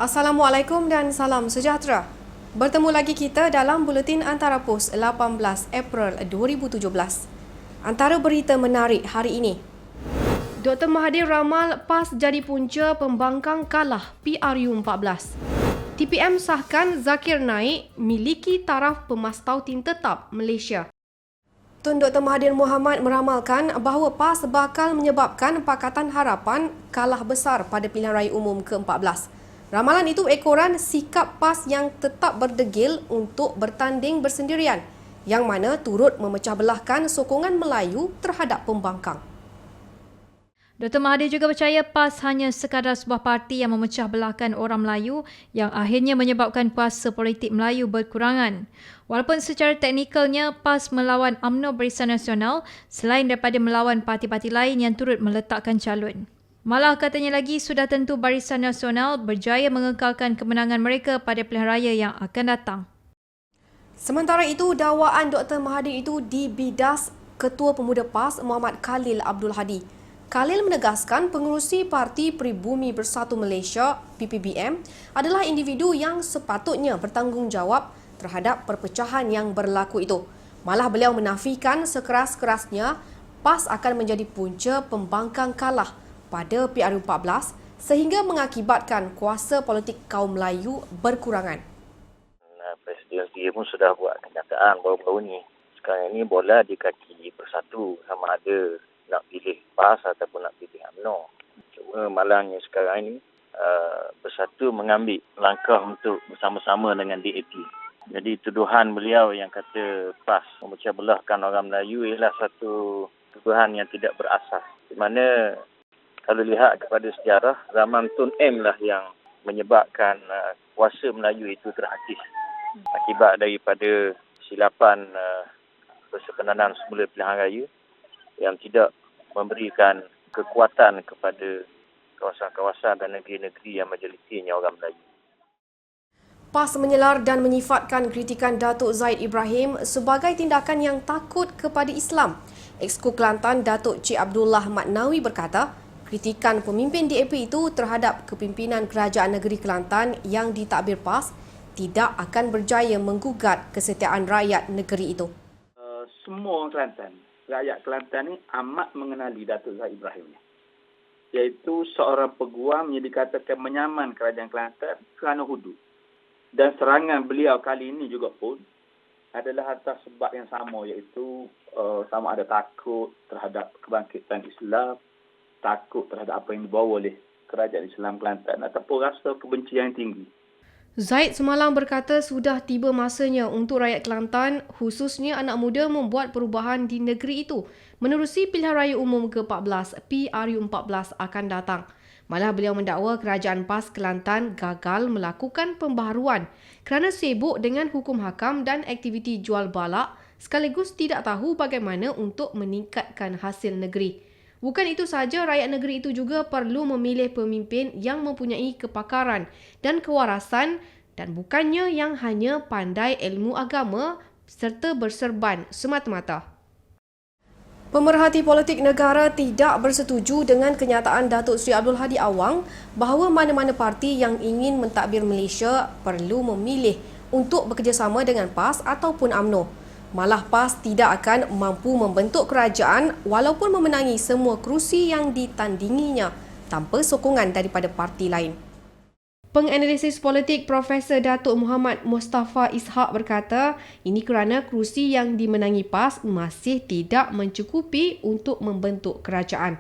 Assalamualaikum dan salam sejahtera. Bertemu lagi kita dalam Buletin Antara Pos 18 April 2017. Antara berita menarik hari ini. Dr. Mahathir ramal PAS jadi punca pembangkang kalah PRU14. TPM sahkan Zakir Naik miliki taraf pemastautin tetap Malaysia. Tun Dr. Mahathir Mohamad meramalkan bahawa PAS bakal menyebabkan Pakatan Harapan kalah besar pada pilihan raya umum ke-14. Ramalan itu ekoran sikap PAS yang tetap berdegil untuk bertanding bersendirian, yang mana turut memecah belahkan sokongan Melayu terhadap pembangkang. Dr. Mahathir juga percaya PAS hanya sekadar sebuah parti yang memecah belahkan orang Melayu yang akhirnya menyebabkan puasa politik Melayu berkurangan. Walaupun secara teknikalnya PAS melawan UMNO Barisan Nasional selain daripada melawan parti-parti lain yang turut meletakkan calon. Malah katanya lagi sudah tentu Barisan Nasional berjaya mengekalkan kemenangan mereka pada pilihan raya yang akan datang. Sementara itu, dakwaan Dr. Mahathir itu dibidas Ketua Pemuda PAS Muhammad Khalil Abdul Hadi. Khalil menegaskan pengerusi Parti Pribumi Bersatu Malaysia PPBM adalah individu yang sepatutnya bertanggungjawab terhadap perpecahan yang berlaku itu. Malah beliau menafikan sekeras-kerasnya PAS akan menjadi punca pembangkang kalah pada PRU14 sehingga mengakibatkan kuasa politik kaum Melayu berkurangan. Presiden dia pun sudah buat kenyataan baru-baru ni. Sekarang ini bola di kaki Bersatu, sama ada nak pilih PAS ataupun nak pilih UMNO. Cuma malangnya sekarang ini Bersatu mengambil langkah untuk bersama-sama dengan DAP. Jadi tuduhan beliau yang kata PAS memecah belahkan orang Melayu ialah satu tuduhan yang tidak berasas. Di mana kalau lihat kepada sejarah, zaman Tun M lah yang menyebabkan kuasa Melayu itu terhakis akibat daripada silapan persekenanan semula pilihan raya yang tidak memberikan kekuatan kepada kawasan-kawasan dan negeri-negeri yang majoritinya orang Melayu. PAS menyelar dan menyifatkan kritikan Datuk Zaid Ibrahim sebagai tindakan yang takut kepada Islam. Exco Kelantan Datuk Cik Abdullah Maknawi berkata, kritikan pemimpin DAP itu terhadap kepimpinan Kerajaan Negeri Kelantan yang ditadbir PAS tidak akan berjaya menggugat kesetiaan rakyat negeri itu. Semua orang Kelantan, rakyat Kelantan ni amat mengenali Datuk Zaid Ibrahim ni. Iaitu seorang peguam yang dikatakan menyaman Kerajaan Kelantan kerana hudud. Dan serangan beliau kali ini juga pun adalah atas sebab yang sama, iaitu sama ada takut terhadap kebangkitan Islam, takut terhadap apa yang dibawa oleh Kerajaan Islam Kelantan ataupun rasa kebencian yang tinggi. Zaid semalam berkata sudah tiba masanya untuk rakyat Kelantan, khususnya anak muda, membuat perubahan di negeri itu menerusi pilihan raya umum ke-14 PRU14 akan datang. Malah beliau mendakwa kerajaan PAS Kelantan gagal melakukan pembaharuan kerana sibuk dengan hukum hakam dan aktiviti jual balak sekaligus tidak tahu bagaimana untuk meningkatkan hasil negeri. Bukan itu sahaja, rakyat negeri itu juga perlu memilih pemimpin yang mempunyai kepakaran dan kewarasan dan bukannya yang hanya pandai ilmu agama serta berserban semata-mata. Pemerhati politik negara tidak bersetuju dengan kenyataan Datuk Seri Abdul Hadi Awang bahawa mana-mana parti yang ingin mentadbir Malaysia perlu memilih untuk bekerjasama dengan PAS ataupun UMNO. Malah PAS tidak akan mampu membentuk kerajaan walaupun memenangi semua kerusi yang ditandinginya tanpa sokongan daripada parti lain. Penganalisis politik Profesor Datuk Muhammad Mustafa Ishak berkata, ini kerana kerusi yang dimenangi PAS masih tidak mencukupi untuk membentuk kerajaan.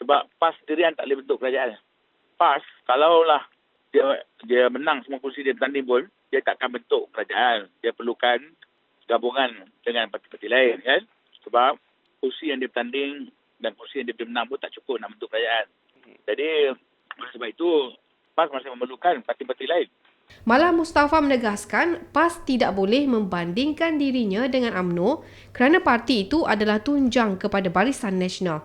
Sebab PAS sendirian tak boleh bentuk kerajaan. PAS, kalaulah dia menang semua kerusi dia bertanding pun, dia tak akan bentuk kerajaan. Dia perlukan gabungan dengan parti-parti lain, kan? Sebab kursi yang dia bertanding dan kursi yang dia menang pun tak cukup nak bentuk kerajaan. Jadi, oleh sebab itu, PAS masih memerlukan parti-parti lain. Malah Mustafa menegaskan PAS tidak boleh membandingkan dirinya dengan UMNO kerana parti itu adalah tunjang kepada Barisan Nasional.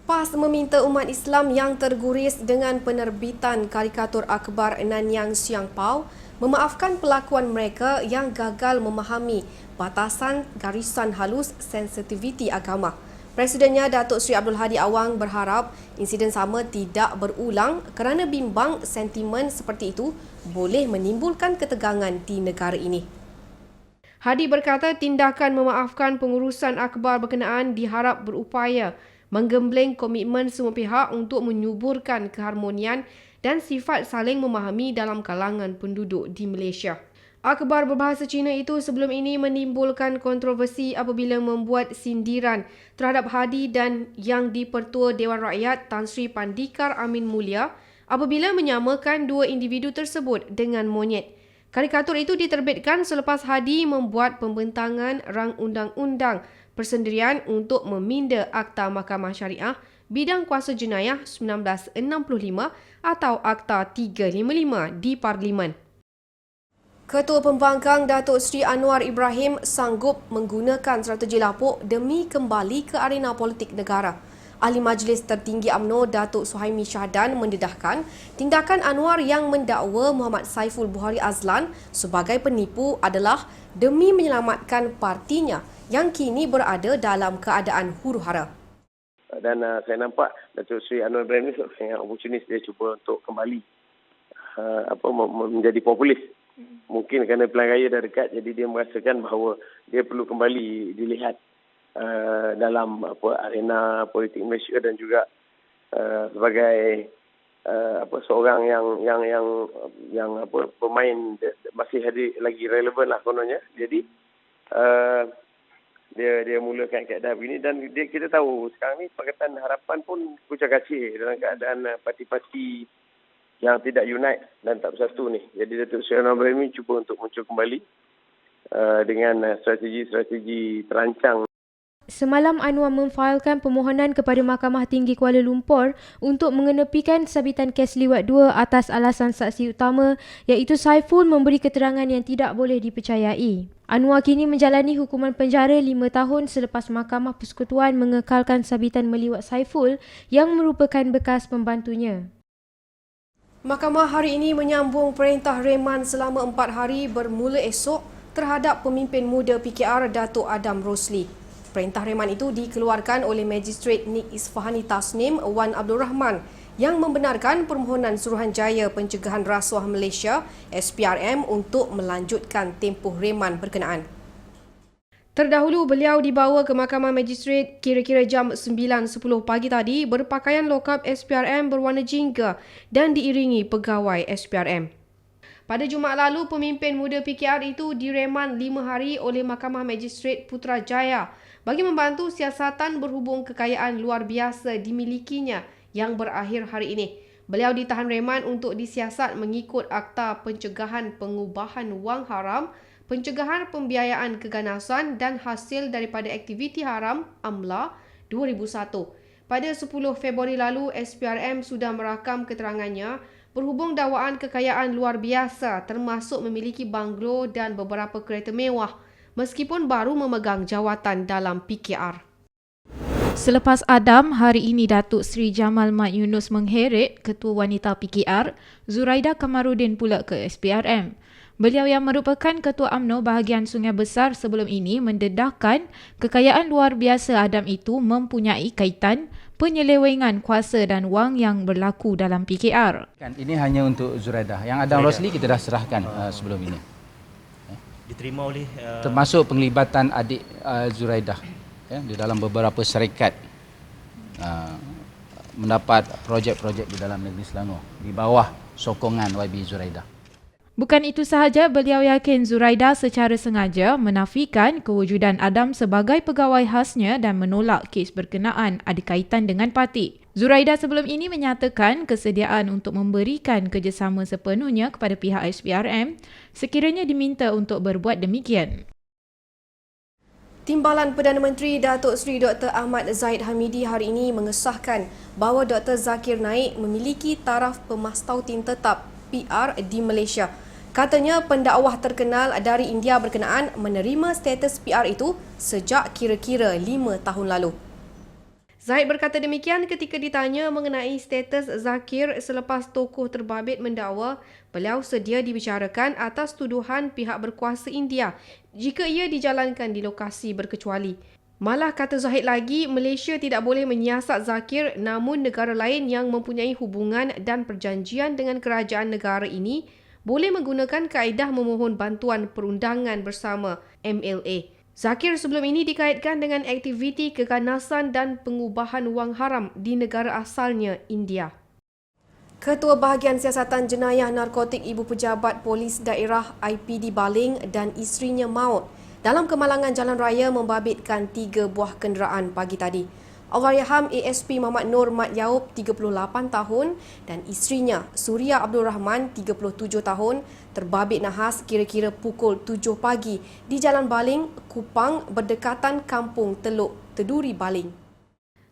PAS meminta umat Islam yang terguris dengan penerbitan karikatur akhbar Nanyang Siang Pau memaafkan pelakuan mereka yang gagal memahami batasan garisan halus sensitiviti agama. Presidennya Datuk Seri Abdul Hadi Awang berharap insiden sama tidak berulang kerana bimbang sentimen seperti itu boleh menimbulkan ketegangan di negara ini. Hadi berkata tindakan memaafkan pengurusan akhbar berkenaan diharap berupaya menggembleng komitmen semua pihak untuk menyuburkan keharmonian dan sifat saling memahami dalam kalangan penduduk di Malaysia. Akhbar berbahasa Cina itu sebelum ini menimbulkan kontroversi apabila membuat sindiran terhadap Hadi dan Yang di-Pertua Dewan Rakyat Tan Sri Pandikar Amin Mulia apabila menyamakan dua individu tersebut dengan monyet. Karikatur itu diterbitkan selepas Hadi membuat pembentangan rang undang-undang persendirian untuk meminda Akta Mahkamah Syariah Bidang Kuasa Jenayah 1965 atau Akta 355 di Parlimen. Ketua Pembangkang Datuk Seri Anwar Ibrahim sanggup menggunakan strategi lapuk demi kembali ke arena politik negara. Ahli Majlis Tertinggi UMNO Datuk Suhaimi Syahdan mendedahkan tindakan Anwar yang mendakwa Muhammad Saiful Buhari Azlan sebagai penipu adalah demi menyelamatkan partinya yang kini berada dalam keadaan huru-hara. Dan saya nampak Datuk Seri Anwar Ibrahim ni seorang yang opportunis, dia cuba untuk kembali menjadi populis. Mungkin kerana pilihan raya dah dekat, jadi dia merasakan bahawa dia perlu kembali dilihat dalam arena politik Malaysia dan juga sebagai seorang yang pemain masih lagi relevan lah kononnya. Jadi dia mulakan keadaan ini dan kita tahu sekarang ni Pakatan Harapan pun kucak-kacir dalam keadaan parti-parti yang tidak unite dan tak bersatu ni. Jadi Datuk Seri Anwar Ibrahim cuba untuk muncul kembali dengan strategi-strategi terancang. Semalam Anwar memfailkan permohonan kepada Mahkamah Tinggi Kuala Lumpur untuk mengenepikan sabitan kes liwat 2 atas alasan saksi utama iaitu Saiful memberi keterangan yang tidak boleh dipercayai. Anwar kini menjalani hukuman penjara 5 tahun selepas Mahkamah Persekutuan mengekalkan sabitan meliwat Saiful yang merupakan bekas pembantunya. Mahkamah hari ini menyambung perintah reman selama 4 hari bermula esok terhadap pemimpin muda PKR Datuk Adam Rosli. Perintah reman itu dikeluarkan oleh Magistrate Nik Isfahani Tasnim Wan Abdul Rahman yang membenarkan permohonan Suruhanjaya Pencegahan Rasuah Malaysia SPRM untuk melanjutkan tempoh reman berkenaan. Terdahulu, beliau dibawa ke Mahkamah Magistrate kira-kira jam 9.10 pagi tadi berpakaian lokap SPRM berwarna jingga dan diiringi pegawai SPRM. Pada Jumaat lalu, pemimpin muda PKR itu direman 5 hari oleh Mahkamah Magistrate Putrajaya bagi membantu siasatan berhubung kekayaan luar biasa dimilikinya yang berakhir hari ini. Beliau ditahan reman untuk disiasat mengikut Akta Pencegahan Pengubahan Wang Haram, Pencegahan Pembiayaan Keganasan dan Hasil daripada Aktiviti Haram AMLA 2001. Pada 10 Februari lalu, SPRM sudah merakam keterangannya berhubung dakwaan kekayaan luar biasa termasuk memiliki banglo dan beberapa kereta mewah meskipun baru memegang jawatan dalam PKR. Selepas Adam, hari ini Datuk Seri Jamal Mat Yunus mengheret Ketua Wanita PKR, Zuraida Kamarudin pula ke SPRM. Beliau yang merupakan Ketua UMNO bahagian Sungai Besar sebelum ini mendedahkan kekayaan luar biasa Adam itu mempunyai kaitan penyelewengan kuasa dan wang yang berlaku dalam PKR. Ini hanya untuk Zuraida. Yang Adam Rosli kita dah serahkan sebelum ini. Diterima oleh termasuk penglibatan adik Zuraida di dalam beberapa syarikat mendapat projek-projek di dalam negeri Selangor di bawah sokongan YB Zuraida. Bukan itu sahaja, beliau yakin Zuraida secara sengaja menafikan kewujudan Adam sebagai pegawai khasnya dan menolak kes berkenaan ada kaitan dengan parti. Zuraida sebelum ini menyatakan kesediaan untuk memberikan kerjasama sepenuhnya kepada pihak SPRM sekiranya diminta untuk berbuat demikian. Timbalan Perdana Menteri Datuk Seri Dr. Ahmad Zahid Hamidi hari ini mengesahkan bahawa Dr. Zakir Naik memiliki taraf pemastautin tetap PR di Malaysia. Katanya pendakwah terkenal dari India berkenaan menerima status PR itu sejak kira-kira 5 tahun lalu. Zahid berkata demikian ketika ditanya mengenai status Zakir selepas tokoh terbabit mendakwa beliau sedia dibicarakan atas tuduhan pihak berkuasa India jika ia dijalankan di lokasi berkecuali. Malah kata Zahid lagi, Malaysia tidak boleh menyiasat Zakir, namun negara lain yang mempunyai hubungan dan perjanjian dengan kerajaan negara ini boleh menggunakan kaedah memohon bantuan perundangan bersama MLA. Zakir sebelum ini dikaitkan dengan aktiviti keganasan dan pengubahan wang haram di negara asalnya, India. Ketua Bahagian Siasatan Jenayah Narkotik Ibu Pejabat Polis Daerah IPD Baling dan isterinya maut dalam kemalangan jalan raya membabitkan 3 buah kenderaan pagi tadi. Allahyarham ASP Muhammad Nur Mat Yaub 38 tahun dan isterinya Suria Abdul Rahman 37 tahun terbabit nahas kira-kira pukul 7 pagi di Jalan Baling, Kupang berdekatan Kampung Teluk Teduri Baling.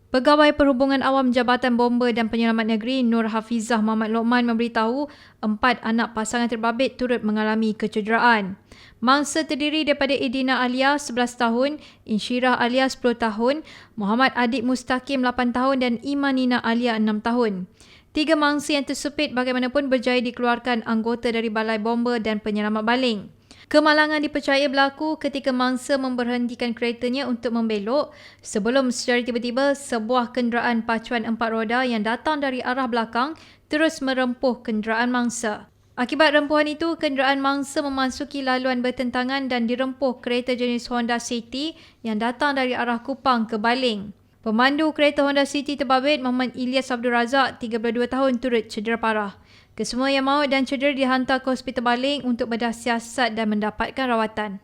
Pegawai Perhubungan Awam Jabatan Bomba dan Penyelamat Negeri Nur Hafizah Muhammad Lokman memberitahu 4 anak pasangan terbabit turut mengalami kecederaan. Mangsa terdiri daripada Edina Alia 11 tahun, Insyirah Alia 10 tahun, Muhammad Adik Mustaqim 8 tahun dan Imanina Alia 6 tahun. 3 mangsa yang tersepit bagaimanapun berjaya dikeluarkan anggota dari Balai Bomba dan Penyelamat Baling. Kemalangan dipercaya berlaku ketika mangsa memberhentikan keretanya untuk membelok sebelum secara tiba-tiba sebuah kenderaan pacuan 4 roda yang datang dari arah belakang terus merempuh kenderaan mangsa. Akibat rempuhan itu, kenderaan mangsa memasuki laluan bertentangan dan dirempuh kereta jenis Honda City yang datang dari arah Kupang ke Baling. Pemandu kereta Honda City terbabit Muhammad Ilyas Abdul Razak 32 tahun turut cedera parah. Kesemua yang maut dan cedera dihantar ke Hospital Baling untuk bedah siasat dan mendapatkan rawatan.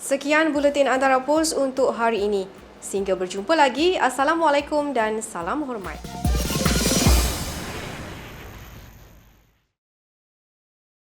Sekian buletin Antara Pos untuk hari ini. Sehingga berjumpa lagi. Assalamualaikum dan salam hormat.